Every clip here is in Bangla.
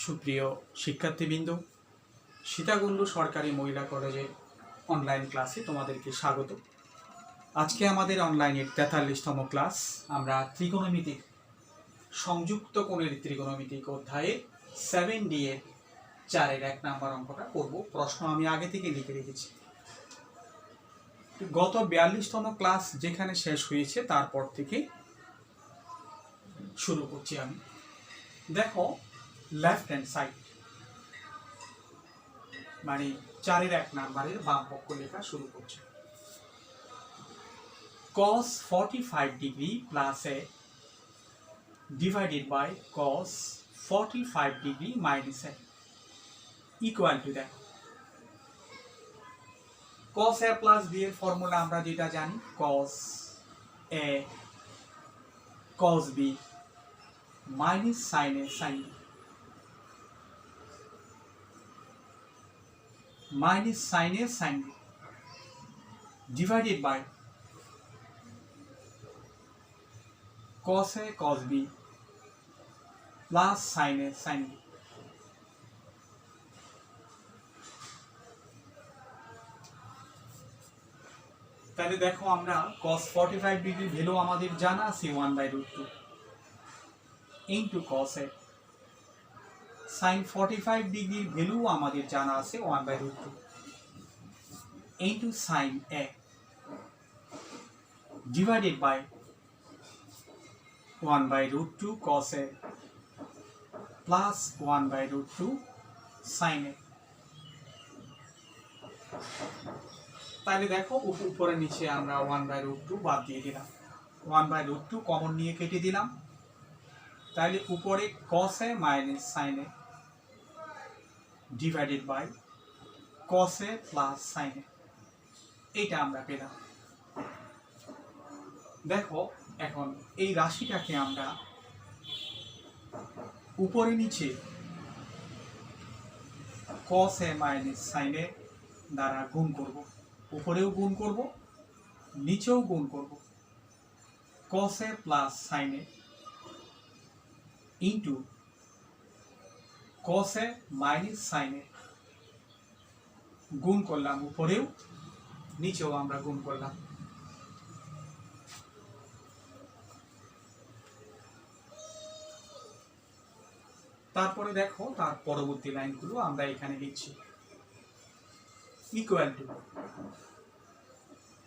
সুপ্রিয় শিক্ষার্থীবৃন্দ, সীতাকুণ্ড সরকারি মহিলা কলেজের অনলাইন ক্লাসে তোমাদেরকে স্বাগত। আজকে আমাদের অনলাইনের 43তম ক্লাস। আমরা ত্রিকোণমিতিক সংযুক্ত কোণের ত্রিকোণমিতিক অধ্যায়ে 7D এর 4-এর 1 নাম্বার অঙ্কটা করব। প্রশ্ন আমি আগে থেকে লিখে রেখেছি। গত 42তম ক্লাস যেখানে শেষ হয়েছে তারপর থেকে শুরু করছি আমি। দেখো, লেফট হ্যান্ড সাইড মানে 4-এর 1 নাম্বারের বাম পক্ষ লেখা শুরু করছে। cos 45 degree plus a divided by cos 45 degree minus a equal to that. cos a plus b এর ফর্মুলা আমরা যেটা জানি, cos a cos b minus sin a sin b minus sin a sin b divided by cos a cos b plus sin a sin b। তাহলে দেখো, আমরা cos 45 ডিগ্রি ভ্যালু আমাদের জানা আছে 1/√2 ইনটু cos a, sin 45 ডিগ্রির ভ্যালু আমাদের জানা আছে 1/√2 into sin a divided by 1/√2 cos a plus 1/√2 sin a। তাহলে দেখো, উপরে নিচে আমরা 1/√2 বাদ দিয়ে দিলাম, 1/√2 কমন নিয়ে কেটে দিলাম। তাহলে উপরে cos a minus sin a divided by cos a plus sin a, এইটা আমরা পেলাম। দেখো, এখন এই রাশিটাকে আমরা উপরে নিচে cos a minus sin a দ্বারা গুণ করব, উপরেও গুণ করব, নিচেও গুণ করব। cos a plus sin a into cos a minus sin a, গুণ করলাম উপরেও, নিচেও আমরা গুণ করলাম। তারপরে দেখো, তার পরবর্তী লাইনগুলো আমরা এখানে লিখছি। ইকুয়াল টু,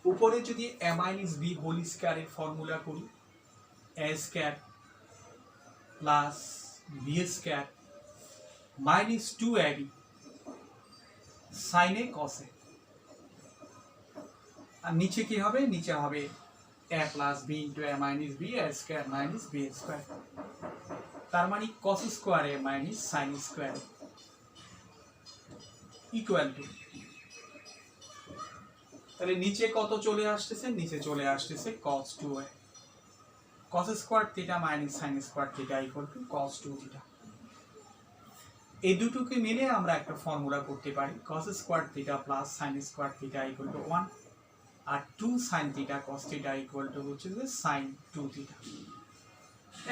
উপরে যদি a minus b হোল স্কয়ারের ফর্মুলা করি, a square plus b square minus 2ab sin a cos a, আর নিচে কি হবে? নিচে হবে a plus b into a minus b, a square minus b square, তার মানে cos square a minus sin square equal to, তাহলে নিচে কত চলে আসতেছে? নিচে চলে আসতেছে cos 2a, cos square theta minus sin square theta equal to cos 2 theta. এই দুটোকে মিলে আমরা একটা ফর্মুলা করতে পারি, cos square theta plus sin square theta equal to 1, আর 2 sin theta cos theta equal to হচ্ছে যে sin 2 থিটা।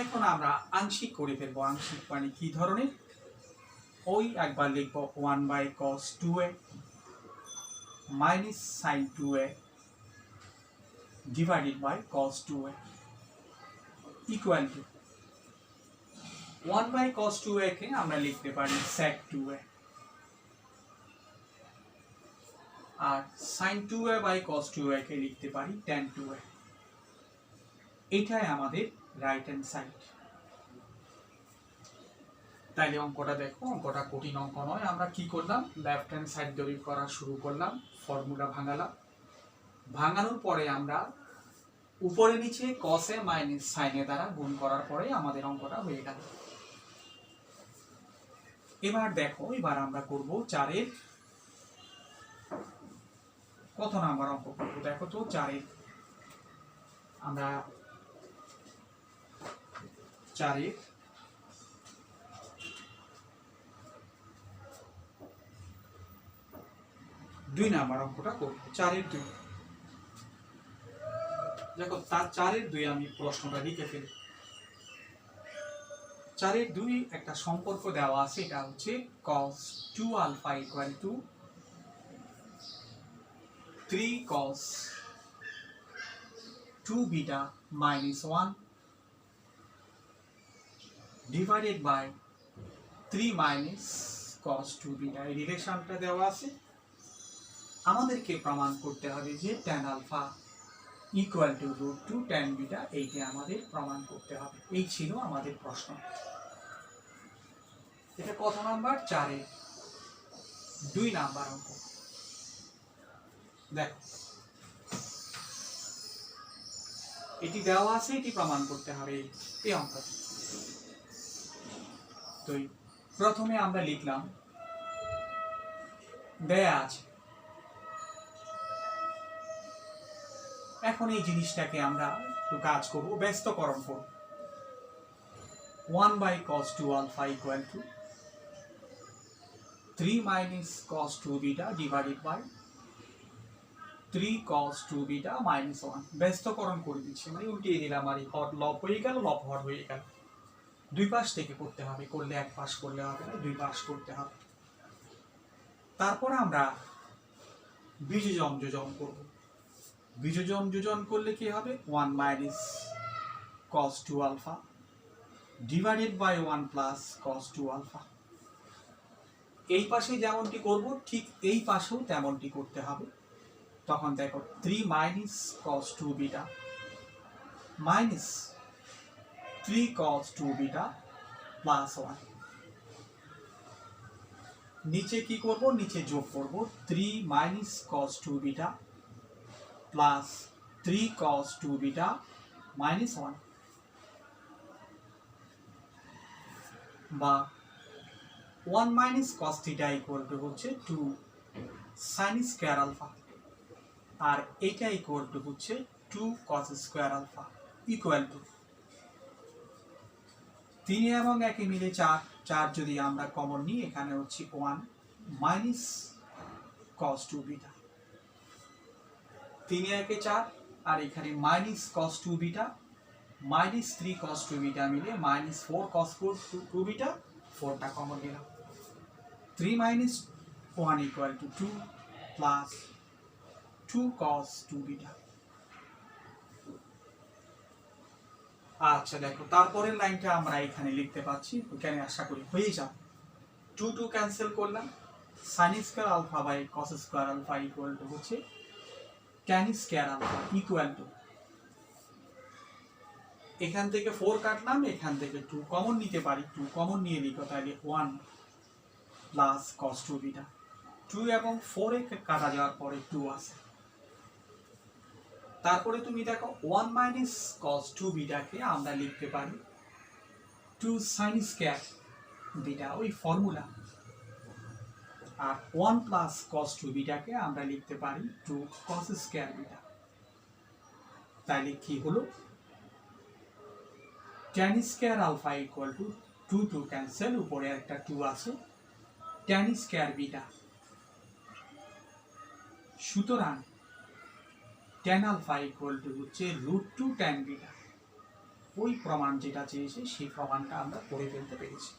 এখন আমরা আংশিক করে ফেলবো। আংশিক মানে কি ধরনের? ওই একবার লিখবো 1/cos 2a minus sin 2a divided by cos 2a equal to 1/cos 2a কে আমরা লিখতে পারি sec 2a, R sin 2a by cos 2a কে লিখতে পারি tan 2a। এটাই আমাদের রাইট হ্যান্ড সাইড। তাইলে অঙ্কটা দেখো, অঙ্কটা কঠিন অঙ্ক নয়। আমরা কি করলাম? লেফট হ্যান্ড সাইড তৈরি করা শুরু করলাম, ফর্মুলা ভাঙালাম। ভাঙানোর পরে আমরা উপরে নিচে cos a minus sin a দ্বারা গুণ করার পরে আমাদের অঙ্কটা হয়ে গেল। এবার দেখো, এবার আমরা করব 4-এর কত নাম্বার অঙ্ক করব? দেখো তো, 4-এর আমরা 4-এর 2 নাম্বার অঙ্কটা করব। 4-এর 2, দেখো তার 4-এর 2 আমি প্রশ্নটা লিখে ফেলি। 4-এর 2 একটা সম্পর্ক দেওয়া আছে, এটা হচ্ছে cos 2 alpha equal to 3 cos 2 beta minus 1 divided by 3 minus cos 2 beta. এই রিলেশনটা দেওয়া আছে, আমাদেরকে প্রমাণ করতে হবে যে tan alpha equal to √2 tan beta, এইটা আমাদের প্রমাণ করতে হবে। এই ছিল আমাদের প্রশ্ন। এটা কত নাম্বার? 4-এর 2 নাম্বার অঙ্ক। দেখো এটি দেওয়া আছে, এটি প্রমাণ করতে হবে এই অঙ্কটি। তো প্রথমে আমরা লিখলাম দেয়া আছে, এখন এই জিনিসটাকে আমরা একটু কাজ করব, ব্যস্তকরণ করব। 1/cos 2 alpha equal to 3 minus cos 2 beta divided by 3 cos 2 beta minus 1। ব্যস্তকরণ করে দিচ্ছি, মানে উল্টিয়ে দিলাম, আর হর লব হয়ে গেল, লব হর হয়ে গেল। দুই পাশ থেকে করতে হবে, করলে এক পাশ করলে হবে না, দুই পাশ করতে হবে। তারপর আমরা বিযোজন যোজন করব। বিযোজন যোজন করলে কি হবে? 1 minus cos 2 alpha divided by 1 plus cos 2 alpha. এই পাশে যেমনটি করব ঠিক এই পাশেও তেমনটি করতে হবে। তখন দেখো 3 minus cos 2 beta minus 3 cos 2 beta plus 1। নিচে কি করব? নিচে যোগ করব 3 minus cos 2 beta plus 3 cos 2 beta minus 1, বা 1 minus cos theta equal to হচ্ছে 2 sin স্কয়ার আলফা, আর এটা ইকুয়াল টু হচ্ছে 2 cos square alpha equal to 3 এবং 1 মিলে 4। 4 যদি আমরা কমন নিই, এখানে হচ্ছে 1 মাইনাস cos 2 বিটা। 3 1 4, আর এখানে minus cos 2 beta minus 3 cos 2 beta মিলে মাইনাস 4 cos 2 বিটা, 4টা কমন নিলাম। 3 minus 1 equal to 2 plus 2 cos 2 beta. আচ্ছা দেখো, তারপরের লাইনটা আমরা এখানে লিখতে পাচ্ছি, এখানে আশা করি হয়ে যাবে। 2 2 ক্যান্সেল করলাম, sin square alpha by cos square alpha equal to হচ্ছে tan square alpha equal to, এখান থেকে 4 কাটলাম, এখান থেকে 2 কমন নিতে পারি, 2 কমন নিয়ে লিখো, তাহলে 1 প্লাস cos 2 বিটা। 2 এবং 4 এ কাটা যাওয়ার পরে 2 আছে। তারপরে তুমি দেখো 1 মাইনাস cos 2 বিটাকে আমরা লিখতে পারি 2 sin স্কয়ার বিটা, ওই ফর্মুলা। আর 1 প্লাস cos 2 বিটাকে আমরা লিখতে পারি 2 cos স্কয়ার বিটা। তাহলে কি হলো? tan square alpha equal to 2 2 cancel, উপরে একটা 2 আছে, tan স্কয়ার বিটা। সুতরাং tan আলফা ইকুয়াল টু হচ্ছে √2 tan বিটা। ওই প্রমাণ যেটা চেয়েছে সেই প্রমাণটা আমরা করে ফেলতে পেরেছি।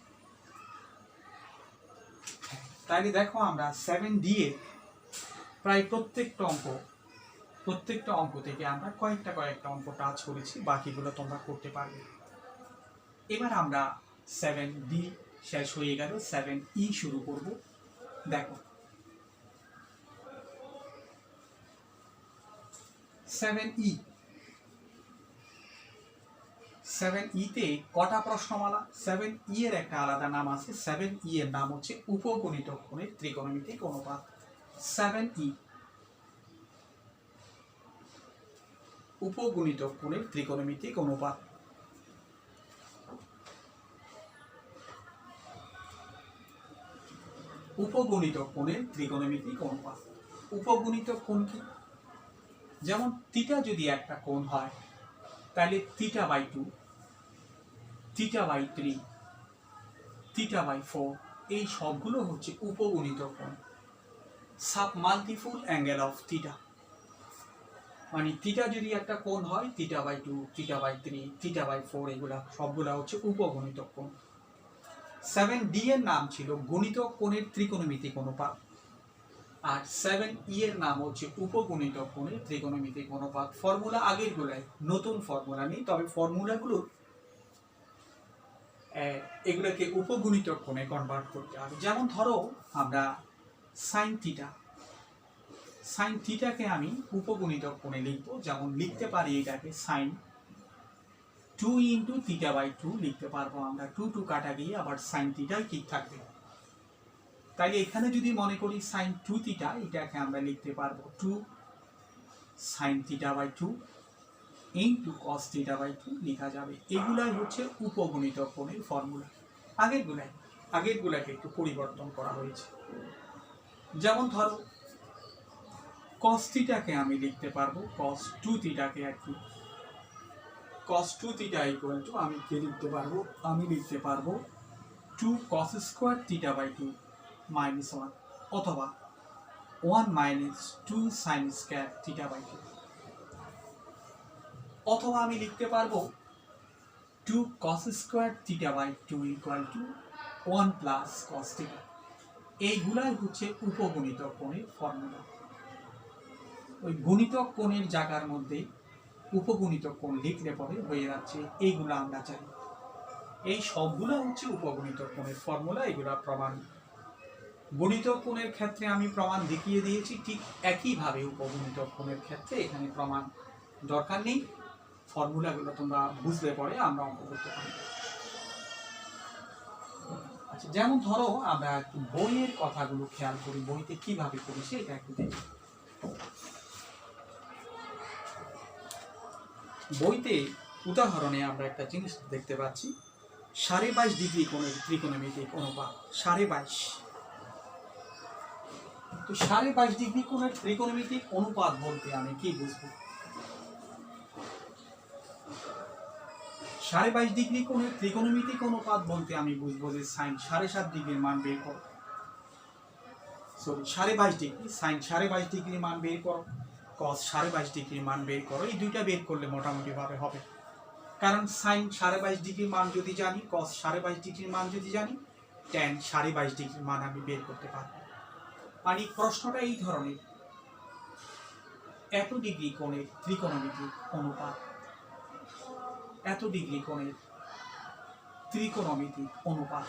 তাইলে দেখো আমরা 7D এর প্রায় প্রত্যেকটা অঙ্ক থেকে আমরা কয়েকটা অঙ্ক টাচ করেছি, বাকিগুলো তোমরা করতে পারবে। এবার আমরা 7D শেষ হয়ে গেল, 7E শুরু করব। দেখো 7E তে কটা প্রশ্নমালা? 7E এর একটা আলাদা নাম আছে, 7E এর নাম হচ্ছে উপগণিতক কোণের ত্রিকোণমিতিক অনুপাত। 7E উপগণিতক কোণের ত্রিকোণমিতিক অনুপাত। উপগণিতক কোণের ত্রিকোণমিতিক অনুপাত। উপগণিতক কোণ কি? যেমন থিটা যদি একটা কোণ হয়, তাহলে θ/2, θ/3, θ/4, এই সবগুলো হচ্ছে উপগণিতক কোণ, sub multiple angle of theta. মানে থিটা যদি একটা কোণ হয়, θ/2, θ/3, θ/4, এগুলা সবগুলা হচ্ছে উপগুণিতক কোণ। 7D এর নাম ছিল গুণিতক কোণের ত্রিকোণমিতিক অনুপাত, আর 7E এর নাম হচ্ছে উপগুণিতক কোণের ত্রিকোণমিতিক অনুপাত। ফর্মুলা আগের গুলাই, নতুন ফর্মুলা নেই, তবে ফর্মুলাগুলো এগুলোকে উপগুণিতক কোণে কনভার্ট করতে হবে। যেমন ধরো আমরা সাইন থিটাকে আমি উপগুণিতক কোণে লিখবো, যেমন লিখতে পারি এটাকে সাইন 2 ইন্টু θ/2 লিখতে পারবো আমরা। 2 কাটা গিয়ে আবার সাইন থিটাই ঠিক থাকবে। তাই এখানে যদি মনে করি সাইন 2θ, এটাকে আমরা লিখতে পারবো 2 সাইন θ/2 ইন্টু কস θ/2 লেখা যাবে। এগুলাই হচ্ছে উপগুণিতক কোণের ফর্মুলা। আগেরগুলাকে একটু পরিবর্তন করা হয়েছে। যেমন ধরো কস থিটাকে আমি লিখতে পারবো কস 2θকে আর কি, cos 2θ ইকুয়াল টু আমি লিখতে পারবো 2 cos স্কয়ার θ/2 মাইনাস 1, অথবা 1 মাইনাস 2 sin স্কয়ার θ/2, অথবা আমি লিখতে পারবো 2 cos square θ/2 equal to 1 plus cos θ। এইগুলাই হচ্ছে উপগুণিতক কোণের ফর্মুলা। ওই গুণিতক কোণের জায়গার মধ্যে উপগুণিতক কোণ লিখলে পরে হয়ে যাচ্ছে। এইগুলো আমরা জানি, এই সবগুলো হচ্ছে উপগুণিতক কোণের ফর্মুলা, এগুলো প্রমাণ। গুণিতক কোণের ক্ষেত্রে আমি প্রমাণ দেখিয়ে দিয়েছি, ঠিক একইভাবে উপগুণিতক কোণের ক্ষেত্রে এখানে প্রমাণ দরকার নেই। ফর্মুলাগুলো তোমরা বুঝলে পরে আমরা অঙ্ক করতে পারি। আচ্ছা, যেমন ধরো আমরা একটু বইয়ের কথাগুলো খেয়াল করি, বইতে কিভাবে করি সেটা একটু দেখি। বইতে উদাহরণে আমরা একটা জিনিস দেখতে পাচ্ছি, 22.5 ডিগ্রি কোণের ত্রিকোণমিতিক অনুপাত 22.5। তো 22.5 ডিগ্রি কোণের ত্রিকোণমিতিক অনুপাত বলতে আমি কি বুঝবো? 22.5 ডিগ্রি কোণের ত্রিকোণমিতিক অনুপাত বলতে আমি বুঝবো যে সাইন 7.5 ডিগ্রির মান বের করো, সরি 22.5 ডিগ্রি, সাইন 22.5 ডিগ্রির মান বের করো, cos 22.5 ডিগ্রির মান বের করো। এই দুইটা বের করলে মোটামুটি ভাবে হবে, কারণ সাইন 22.5 ডিগ্রির মান যদি জানি, cos 22.5 ডিগ্রির মান যদি জানি, tan 22.5 ডিগ্রির মান আমি বের করতে পারবো। মানে প্রশ্নটা এই ধরনের, এত ডিগ্রি কোণের ত্রিকোণমিতিক অনুপাত, এত ডিগ্রি কোণের ত্রিকোণমিতিক অনুপাত,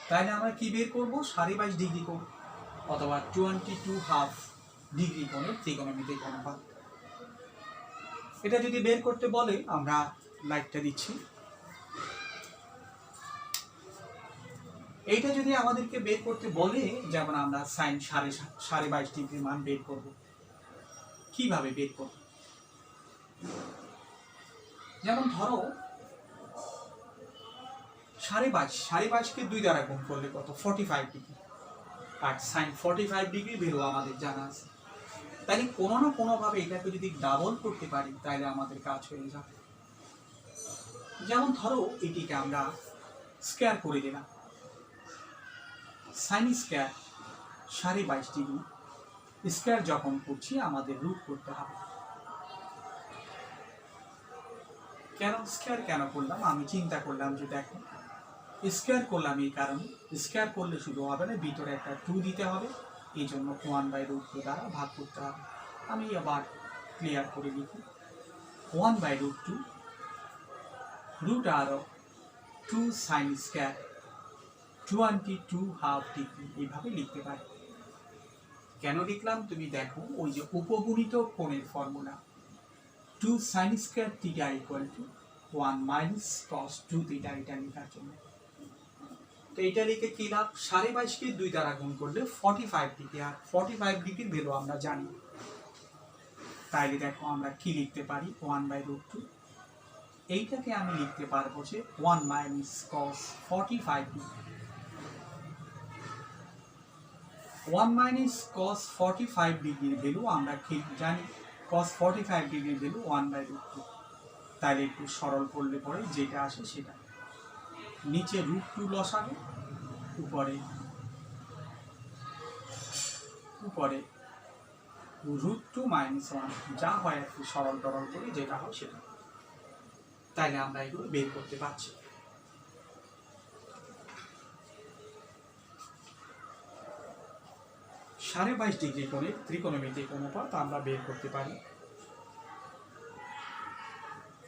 তাহলে আমরা কি বের করবো? 22.5 ডিগ্রি কোণ অথবা 22.5 ডিগ্রি কোণের ত্রিকোণমিতিক অনুপাত। এটা যদি বের করতে বলে, আমরা লাইটটা দিচ্ছি, এইটা যদি আমাদেরকে বের করতে বলে, যেমন আমরা সাইন 22.5 ডিগ্রির মান বের করব, কিভাবে বের করব? যেমন ধরো 22.5কে 2 দ্বারা গুণ করলে কত? 45 ডিগ্রি, আর সাইন 45 ডিগ্রি ভ্যালু আমাদের জানা আছে। তাহলে কোনো না কোনোভাবে এটাকে যদি ডাবল করতে পারি, তাহলে আমাদের কাজ হয়ে যাবে। যেমন ধরো এটিকে আমরা স্কয়ার করে দিলাম, সাইন স্কয়ার 22.5 ডিগ্রি স্কয়ার যখন করছি আমাদের রুট করতে হবে। কেন স্কয়ার কেন করলাম? আমি চিন্তা করলাম যে দেখো, স্কয়ার করলাম এই কারণে, স্কয়ার করলে শুধু হবে না, ভিতরে একটা 2 দিতে হবে, এই জন্য 1/√2 দ্বারা ভাগ করতে হবে। আমি আবার ক্লিয়ার করে লিখি, 1/√2 রুট আর 2 সাইন স্কয়ার 22.5 ডিগ্রি, এইভাবে লিখতে পারি। কেন লিখলাম তুমি দেখো, ওই যে উপগুণিতক কোণের formula, 2 sin square theta equal to 1 minus cos 2θ, এটা লেখার জন্য। তো এটা লিখে কি লাভ? 22.5কে 2 দ্বারা গুণ করলে 45 ডিগ্রি, আর 45 ডিগ্রির ভ্যালু আমরা জানি। তাইলে দেখো আমরা কি লিখতে পারি, 1/√2, এইটাকে আমি লিখতে পারবো যে 1 minus cos 45 degree, 1 minus cos 45 ডিগ্রির ভ্যালু আমরা কি জানি, cos 45 ডিগ্রির ভ্যালু 1/√2। তাহলে একটু সরল করলে পরে যেটা আসে সেটা, নিচে √2 লসাগু উপরে উপরে √2 - 1 যা হয় একটু সরল টরল করে যেটা হয় সেটা, তাইলে আমরা এগুলো বের করতে পারছি। (22.5 কোণের ত্রিকোণমিতিক অনুপাত আমরা বের করতে পারি।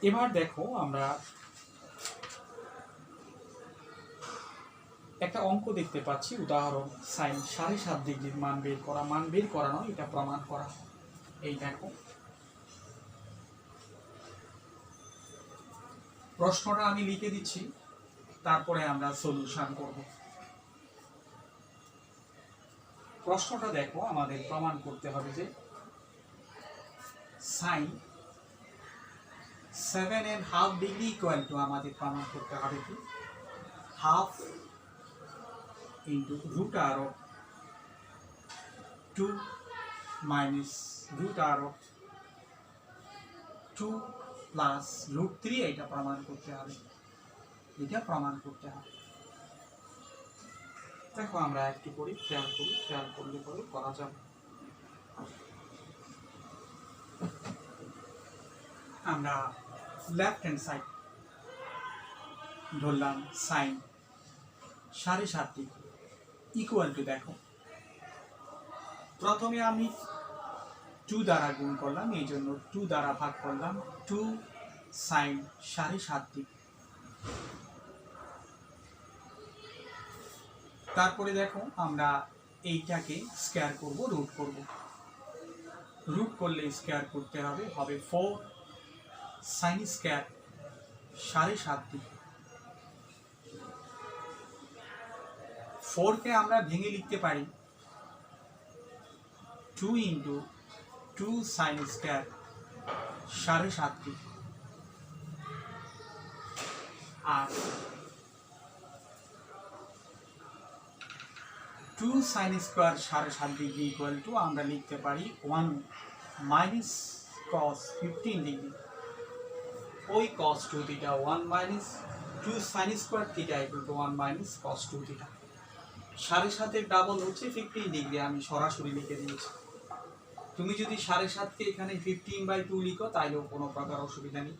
এবার দেখো আমরা একটা অঙ্ক দেখতে পাচ্ছি, উদাহরণ সাইন 7.5 ডিগ্রির মান বের করা নয়, এটা প্রমাণ করা। এই দেখো প্রশ্নটা আমি লিখে দিচ্ছি, তারপরে আমরা সলিউশন করব। প্রশ্নটা দেখো, আমাদের প্রমাণ করতে হবে যে সাইন 7.5 ডিগ্রি ইকুয়াল টু, আমাদের প্রমাণ করতে হবে কি হাফ ইন্টু √2 মাইনাস √2 প্লাস √3, এটা প্রমাণ করতে হবে, এটা প্রমাণ করতে হবে। দেখো আমরা একটু করি, খেয়াল করলে পরে করা যাবে। আমরা লেফট হ্যান্ড সাইড ধরলাম সাইন 7.5 ডিগ্রি ইকুয়াল টু, দেখো প্রথমে আমি 2 দ্বারা গুণ করলাম, এই জন্য 2 দ্বারা ভাগ করলাম, 2 সাইন 7.5 ডিগ্রি। তারপরে দেখো আমরা এইটাকে স্কয়ার করব, রুট করলে স্কয়ার করতে হবে 4 সাইন স্কয়ার 7.5 ডিগ্রি। 4 কে আমরা ভেঙে লিখতে পারি 2 ইন্টু 2 সাইন স্কয়ার 7.5 ডিগ্রি, আর 2 sine square 7.5 degree equal to আমরা লিখতে পারি 1 মাইনাস কস 15 ডিগ্রি। ওই cos 2 theta 1 minus 2 sine square theta equal to 1 minus cos 2 theta. 7.5 এর ডাবল হচ্ছে 15 ডিগ্রি, আমি সরাসরি লিখে দিয়েছি। তুমি যদি 7.5 কে এখানে 15/2 লিখো তাইলেও কোনো প্রকার অসুবিধা নেই।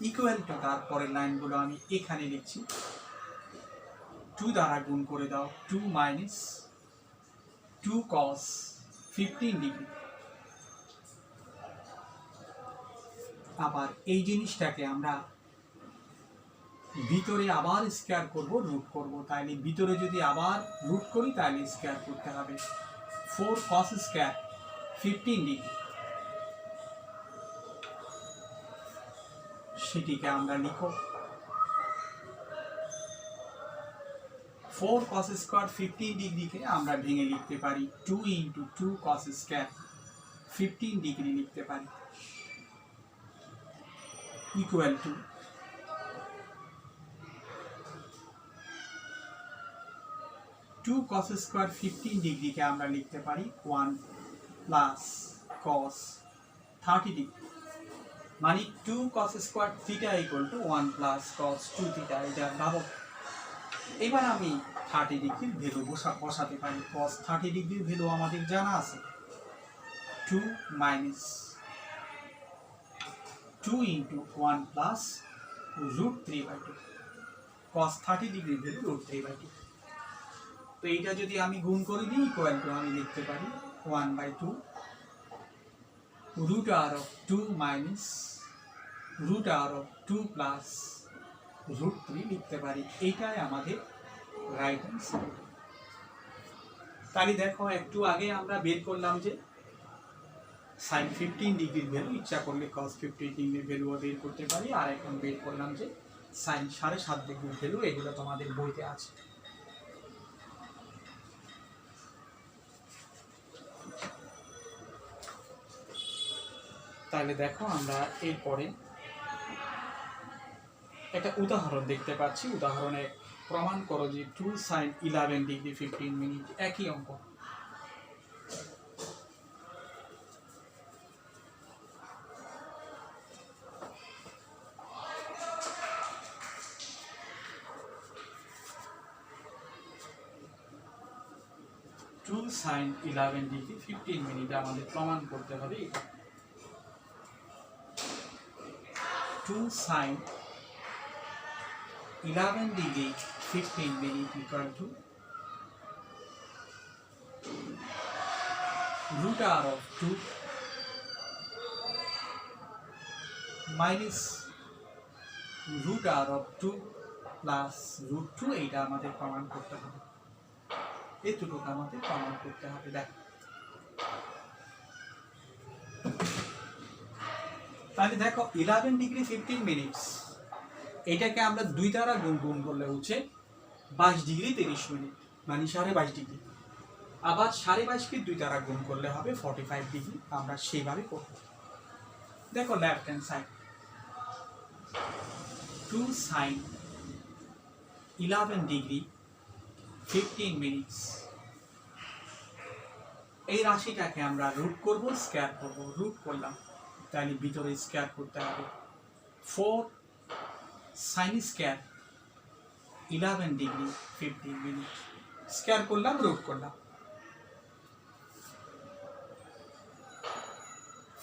ইকুয়াল টু তারপরের লাইনগুলো আমি এখানে লিখছি, 2 দ্বারা গুণ করে দাও, 2 মাইনাস 2 cos 15 ডিগ্রি। আবার এই জিনিসটাকে আমরা ভিতরে আবার স্কয়ার করব, রুট করব, তাইলে ভিতরে যদি আবার রুট করি তাহলে স্কয়ার করতে হবে 4 cos স্কয়ার 15 ডিগ্রি। সেটিকে আমরা লিখো 4 cos স্কয়ার 15 ডিগ্রিকে আমরা ভেঙে লিখতে পারি 2 ইন্টু 2 cos স্কয়ার 15 ডিগ্রি লিখতে পারি, ইকুয়াল টু 2 cos স্কয়ার 15 ডিগ্রিকে আমরা লিখতে পারি 1 প্লাস cos 30 ডিগ্রি, মানে 2 cos square theta equal to 1 plus cos 2 theta, এটা ডাবল। এবার আমি 30 ডিগ্রির ভ্যালু বসাতে পারি। cos 30 ডিগ্রির ভ্যালু আমাদের জানা আছে 2 মাইনাস 2 ইন্টু 1 প্লাস √3/2, cos 30 ডিগ্রির ভ্যালু √3/2। তো এইটা যদি আমি গুণ করে দিই ইকুয়াল টু আমি লিখতে পারি 1/2 √2 মাইনাস √2 প্লাস √3 লিখতে পারি। এইটাই আমাদের রাইট হ্যান্ড সাইড। তাহলে দেখো একটু আগে আমরা বের করলাম যে সাইন 15 ডিগ্রির ভ্যালু, ইচ্ছা করলে cos 15 ডিগ্রির ভ্যালুও বের করতে পারি, আর এখন বের করলাম যে সাইন 7.5 ডিগ্রির ভ্যালু, এগুলো তোমাদের বইতে আছে। তাহলে দেখো আমরা এরপরে একটা উদাহরণ দেখতে পাচ্ছি। উদাহরণে প্রমাণ করো যে 2 সাইন 11 ডিগ্রি 15 মিনিট, একই অঙ্ক। 2 sin 11 ডিগ্রি 15 মিনিট আমাদের প্রমাণ করতে হবে এটা। 2 sin 11 degree 15 minute equal to root r of 2 minus root r of 2 plus root 2 এইটা আমাদের প্রমাণ করতে হবে, এতটুকু আমাদের প্রমাণ করতে হবে। দেখ তাহলে দেখো 11 ডিগ্রি 15 মিনিটস এটাকে আমরা 2 দ্বারা গুণ করলে হচ্ছে 22 ডিগ্রি 30 মিনিট, মানে 22.5 ডিগ্রি। আবার 22.5 কে 2 দ্বারা গুণ করলে হবে 45 ডিগ্রি। আমরা সেইভাবে করব। দেখো left hand side 2 sin 11 degree 15 minutes, এই রাশিটাকে আমরা রুট করব, স্কয়ার করব। রুট করলাম তাহলে ভিতরে স্কয়ার করতে হবে। 4 sin square 11 degree 15 minute, square করলাম, রুট করলাম।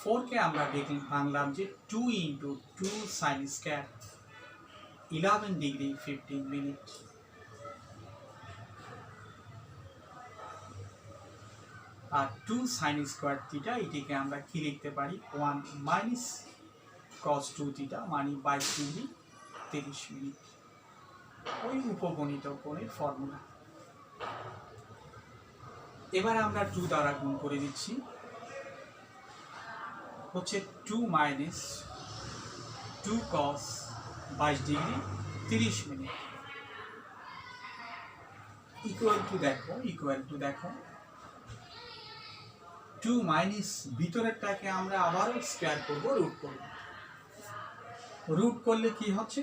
4 কে আমরা ভাঙলাম যে 2 into 2 sin square 11 degree 15 minute, আর 2 sin স্কয়ার থিটা এটিকে আমরা কি লিখতে পারি 1 minus cos 2 থিটা, মানে 22 ডিগ্রি 30 মিনিট। ওই উপগণিত কোণের ফর্মুলা। এবার আমরা 2 দ্বারা গুণ করে দিচ্ছি, হচ্ছে 2 minus 2 cos 22 degree 30 minute equal to দেখো 2 মাইনাস ভিতরেরটাকে আমরা আবারও স্কয়ার করব, রুট করব। রুট করলে কি হচ্ছে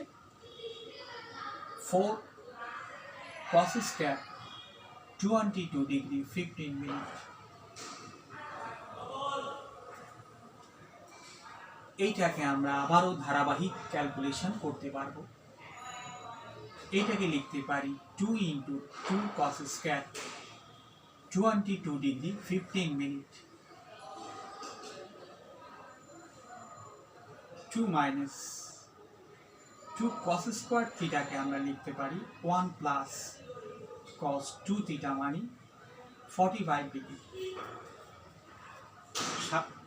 4 cos স্কয়ার 22 ডিগ্রি 15 মিনিট। এইটাকে আমরা আবারও ধারাবাহিক ক্যালকুলেশন করতে পারবো। এইটাকে লিখতে পারি 2 into 2 cos square 22 degree 15 minute 2 minus 2 cos square থিটাকে আমরা লিখতে পারি 1 plus cos 2 থিটা, মানে 45 ডিগ্রি।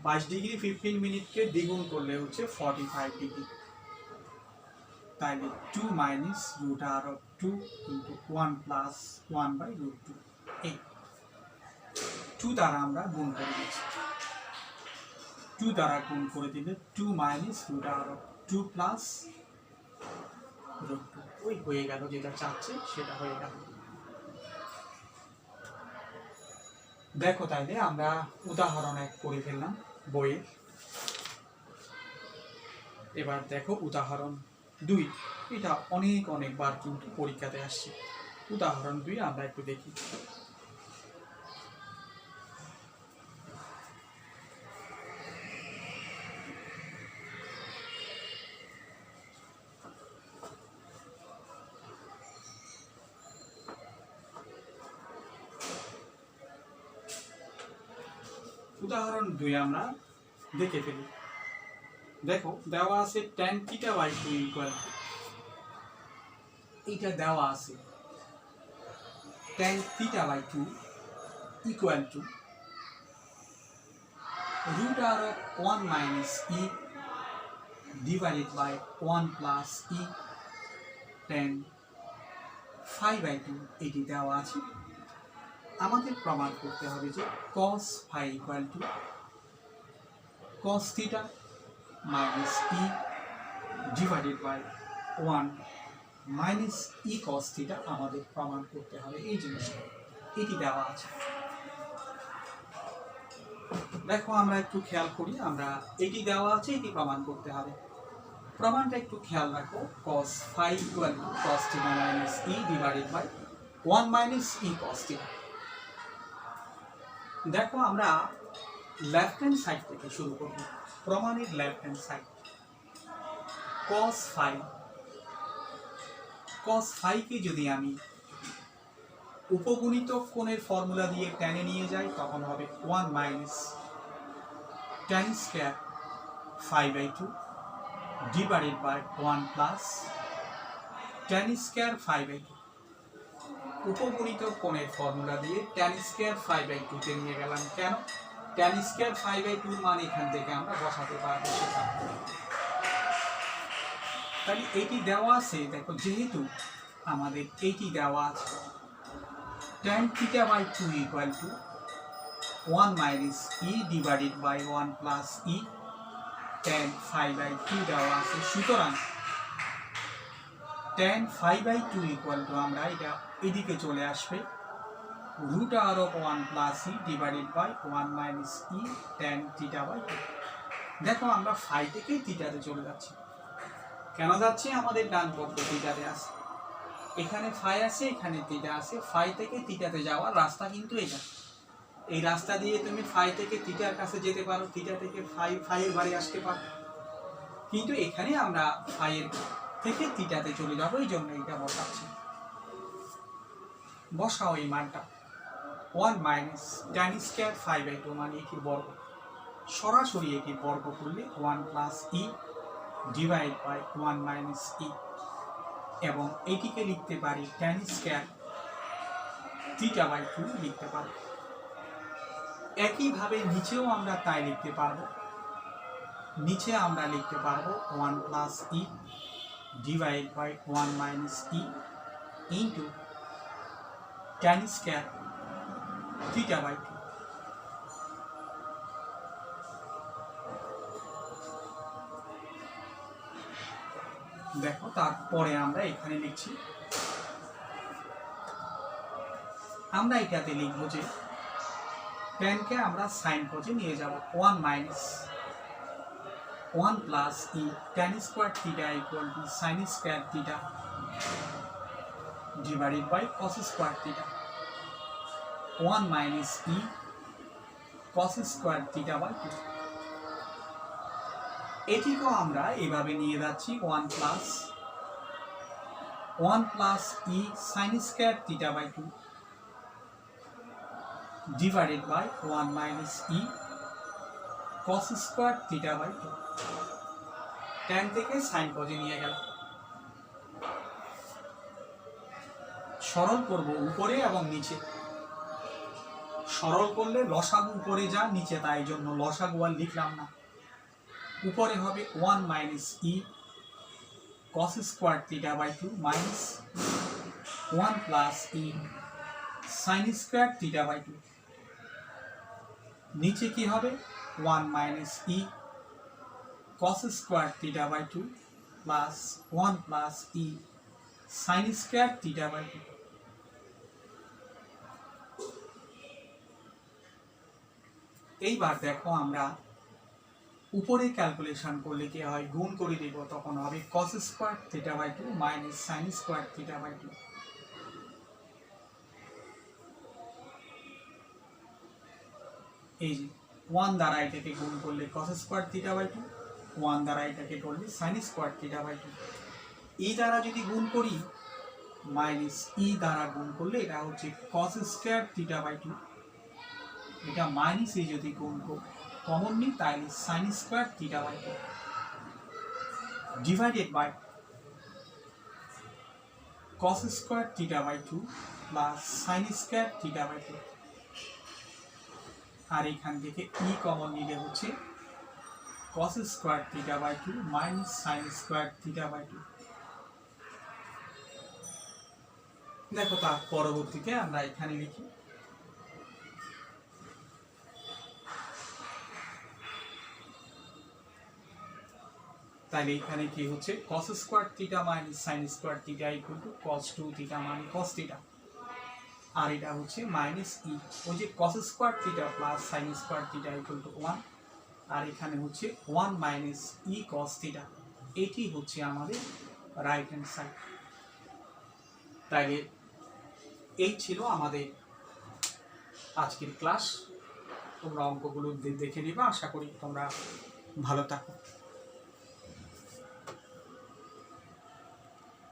22 ডিগ্রি 15 মিনিটকে দ্বিগুণ করলে হচ্ছে 45 ডিগ্রি। তাইলে 2 minus root r of 2 into 1 plus 1 by root 2, এই 2 দ্বারা আমরা গুণ করে দিচ্ছি। 2 দ্বারা গুণ করে দিলে 2 minus root r of 2 plus root 2, ওই হয়ে গেল, যেটা চাচ্ছে সেটা হয়ে গেল। দেখো তাইলে আমরা উদাহরণ 1 করে ফেললাম বইয়ের। এবার দেখো উদাহরণ 2, এটা অনেকবার কিন্তু পরীক্ষাতে আসছে। উদাহরণ 2 আমরা একটু দেখি। উদাহরণ 2 আমরা দেখে ফেলি। দেখো দেওয়া আছে tan θ/2 ইকুয়াল, এইটা দেওয়া আছে tan θ/2 equal to root r of 1 minus e divided by 1 plus e tan phi/2, এটি দেওয়া আছে। আমাদের প্রমাণ করতে হবে যে cos phi equal to cos θ minus e divided by 1 minus e cos θ আমাদের প্রমাণ করতে হবে। এই জিনিসটা এটি দেওয়া আছে। দেখো আমরা একটু খেয়াল করি, আমরা এটি দেওয়া আছে, এটি প্রমাণ করতে হবে। প্রমাণটা একটু খেয়াল রাখো, cos phi equal to cos θ minus e divided by 1 minus e cos θ। দেখো আমরা লেফট হ্যান্ড সাইড থেকে শুরু করব। প্রমাণের left hand side cos phi কে যদি আমি উপগুণিতক কোণের ফর্মুলা দিয়ে টেনে নিয়ে যাই, তখন হবে 1 minus tan square 5/2 divided by 1 plus tan square 5/2। উপগুণিতক কোণের ফর্মুলা দিয়ে tan স্কয়ার 5/2 তে নিয়ে গেলাম, কেন? tan স্কয়ার 5/2 মান এখান থেকে আমরা বসাতে পারবো সেটা। তাহলে এইটি দেওয়া আছে, দেখো যেহেতু আমাদের এইটি দেওয়া আছে tan θ/2 equal to 1 minus e divided by 1 plus e tan phi/2 দেওয়া আছে। সুতরাং tan phi/2 ইকুয়াল টু আমরা এটা এদিকে চলে আসবে √1 plus e divided by 1 minus e tan θ/2। দেখো আমরা ফাই থেকে থিটাতে চলে যাচ্ছি। কেন যাচ্ছি? আমাদের ডান পক্ষ থিটাতে আছে, এখানে ফাই আছে, এখানে থিটা আছে। ফাই থেকে থিটাতে যাওয়ার রাস্তা কিন্তু এটা। এই রাস্তা দিয়ে তুমি ফাই থেকে থিটার কাছে যেতে পারো, থিটা থেকে ফাইয়ের বাড়ি আসতে পারো, কিন্তু এখানে আমরা ফাইয়ের থেকে থিটাতে চলে যাবো, এই জন্য এটা বসাচ্ছি। বসাও এই মানটা 1 মাইনাস tan স্কয়ার 5/2 মানে এটির বর্গ। সরাসরি এটির বর্গ করলে 1 plus e divide by 1 minus e, এবং এটিকে লিখতে পারি tan স্কয়ার θ/2 লিখতে পারি। একইভাবে নিচেও আমরা তাই লিখতে পারবো। নিচে আমরা লিখতে পারবো 1 plus e divide by 1 minus e into tan square θ/2। দেখো তারপরে আমরা এখানে লিখছি, আমরা এটাতে লিখব যে ট্যানকে আমরা সাইন পজে নিয়ে যাব 1 মাইনাস 1 plus e tan square theta equal to sin square theta divided by cos square theta 1 minus e cos square theta by 2। এটিকেও আমরা এভাবে নিয়ে যাচ্ছি 1 plus e sin square theta by 2 divided by 1 minus e cos square theta by 2। tan থেকে সাইন পজে নিয়ে গেলাম। সরল করব উপরে এবং নিচে। সরল করলে লসাগু উপরে যা, নিচে তাই জন্য লসাগু আর লিখলাম না। উপরে হবে 1 minus e cos square theta by 2 minus 1 plus e sin square theta by 2। নিচে কি হবে 1 minus e cos square theta by 2 plus 1 plus e sin square theta by 2। এইবার দেখো আমরা উপরে ক্যালকুলেশন করলে কি হয়, গুণ করে দেব, তখন হবে cos square theta by 2 minus sin square theta by 2। এই যে 1 দ্বারা এটাকে গুণ করলে cos স্কয়ার থিটা বাই 2, 1 দ্বারা এটাকে করলে sin স্কয়ার থিটা বাই 2। এই দ্বারা যদি গুণ করি মাইনাস e দ্বারা গুণ করলে এটা হচ্ছে cos স্কয়ার থিটা বাই 2। এটা মাইনাস e যদি গুণ কমন নিই তাহলে sin square theta by 2 divided by cos square theta by 2 plus sin square theta by 2। আর এখান থেকে e কমন নিলে হচ্ছে cos square theta by 2 minus sin square theta by 2। দেখো তার পরবর্তীতে আমরা এখানে লিখি তাহলে এখানে কি হচ্ছে cos square theta minus sin square theta equal to cos 2 theta মানে cos থিটা, আর এটা হচ্ছে মাইনাস e, ওই যে cos square theta plus sin square theta equal to 1, আর এখানে হচ্ছে 1 মাইনাস e cos থিটা। এটি হচ্ছে আমাদের রাইট হ্যান্ড সাইড। তাইলে এই ছিল আমাদের আজকের ক্লাস। তোমরা অঙ্কগুলো দেখে নিবা, আশা করি তোমরা ভালো থাকো।